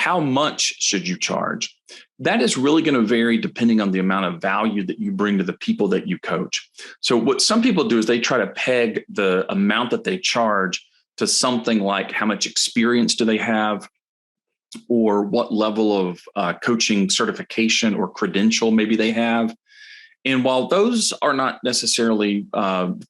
how much should you charge? That is really going to vary depending on the amount of value that you bring to the people that you coach. So what some people do is they try to peg the amount that they charge to something like how much experience do they have, or what level of coaching certification or credential maybe they have. And while those are not necessarily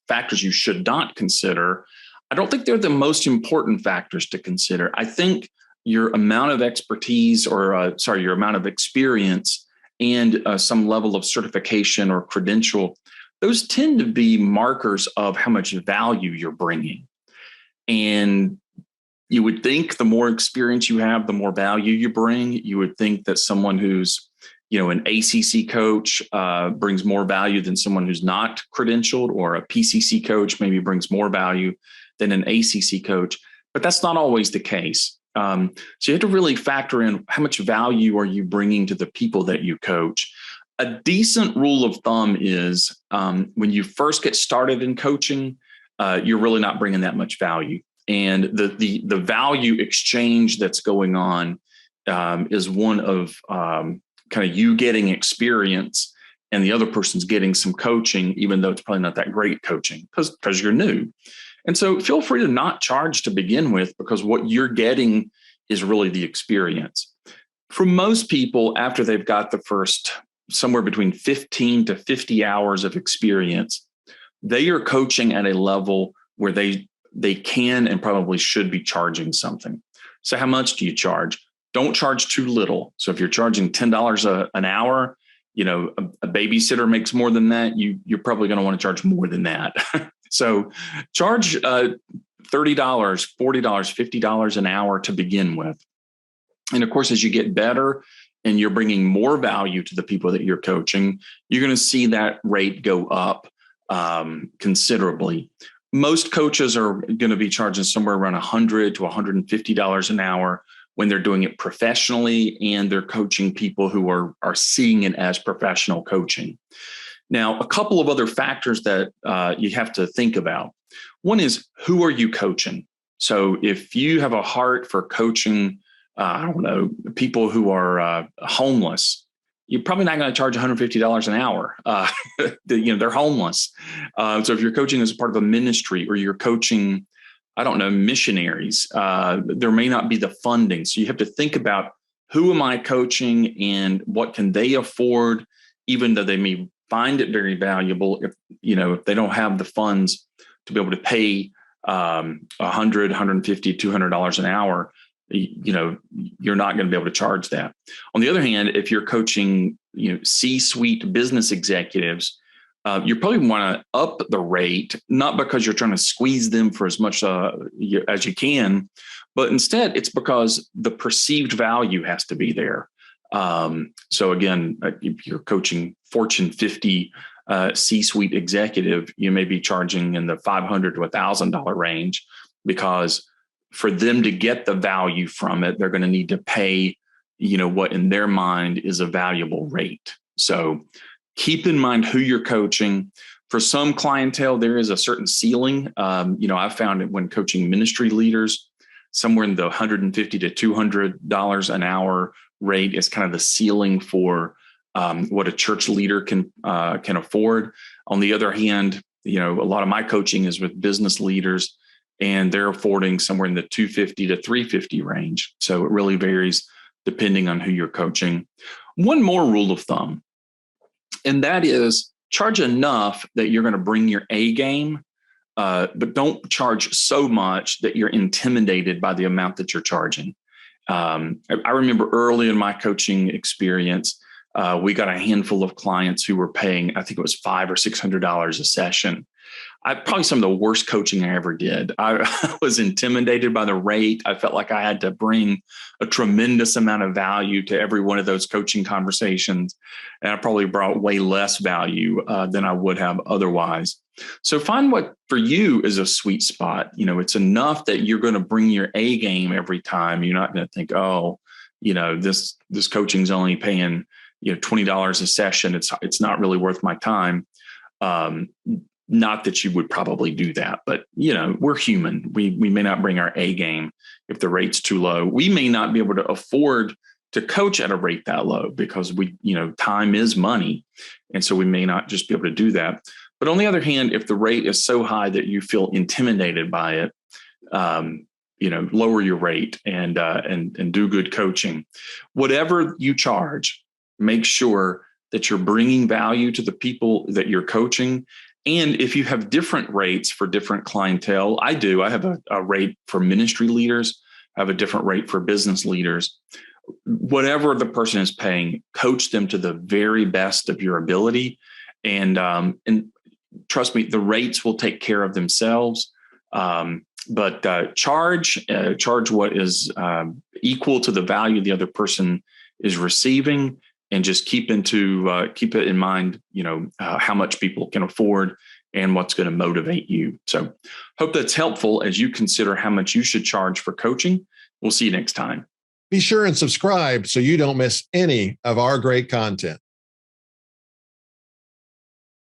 factors you should not consider, I don't think they're the most important factors to consider. I think your amount of expertise your amount of experience and some level of certification or credential, those tend to be markers of how much value you're bringing. And you would think the more experience you have, the more value you bring. You would think that someone who's, an ACC coach brings more value than someone who's not credentialed, or a PCC coach maybe brings more value than an ACC coach. But that's not always the case. So you have to really factor in how much value are you bringing to the people that you coach. A decent rule of thumb is when you first get started in coaching, you're really not bringing that much value. And the value exchange that's going on is one of kind of you getting experience and the other person's getting some coaching, even though it's probably not that great coaching because you're new. And so feel free to not charge to begin with, because what you're getting is really the experience. For most people, after they've got the first somewhere between 15 to 50 hours of experience, they are coaching at a level where they can and probably should be charging something. So how much do you charge? Don't charge too little. So if you're charging $10 an hour, a babysitter makes more than that. You're probably going to want to charge more than that. So charge $30, $40, $50 an hour to begin with. And of course, as you get better and you're bringing more value to the people that you're coaching, you're going to see that rate go up considerably. Most coaches are going to be charging somewhere around $100 to $150 an hour when they're doing it professionally and they're coaching people who are seeing it as professional coaching. Now, a couple of other factors that you have to think about. One is, who are you coaching? So if you have a heart for coaching, people who are homeless, you're probably not going to charge $150 an hour. They're homeless. So if you're coaching as a part of a ministry, or you're coaching, missionaries, there may not be the funding. So you have to think about, who am I coaching and what can they afford, even though they may find it very valuable. If they don't have the funds to be able to pay $100, $150, $200 an hour, you're not going to be able to charge that. On the other hand, if you're coaching, C-suite business executives, you probably want to up the rate, not because you're trying to squeeze them for as much as you can, but instead it's because the perceived value has to be there. So again, if you're coaching Fortune 50 C-suite executive, you may be charging in the $500 to $1,000 range, because for them to get the value from it, they're going to need to pay, what in their mind is a valuable rate. So keep in mind who you're coaching. For some clientele, there is a certain ceiling. I found it when coaching ministry leaders, somewhere in the $150 to $200 an hour rate is kind of the ceiling for what a church leader can afford. On the other hand, a lot of my coaching is with business leaders, and they're affording somewhere in the $250 to $350 range. So it really varies depending on who you're coaching. One more rule of thumb, and that is, charge enough that you're going to bring your A game, but don't charge so much that you're intimidated by the amount that you're charging. I remember early in my coaching experience, we got a handful of clients who were paying, I think it was $500 or $600 a session. Probably some of the worst coaching I ever did. I was intimidated by the rate. I felt like I had to bring a tremendous amount of value to every one of those coaching conversations. And I probably brought way less value than I would have otherwise. So find what for you is a sweet spot. It's enough that you're going to bring your A game every time. You're not going to think, this coaching's only paying, $20 a session. It's not really worth my time. Not that you would probably do that, but we're human. We may not bring our A game if the rate's too low. We may not be able to afford to coach at a rate that low because time is money. And so we may not just be able to do that. But on the other hand, if the rate is so high that you feel intimidated by it, lower your rate and do good coaching. Whatever you charge, make sure that you're bringing value to the people that you're coaching. And if you have different rates for different clientele, I have a rate for ministry leaders. I have a different rate for business leaders. Whatever the person is paying, coach them to the very best of your ability. And trust me, the rates will take care of themselves. But charge what is equal to the value the other person is receiving, and just keep it in mind, how much people can afford and what's going to motivate you. So hope that's helpful as you consider how much you should charge for coaching. We'll see you next time. Be sure and subscribe so you don't miss any of our great content.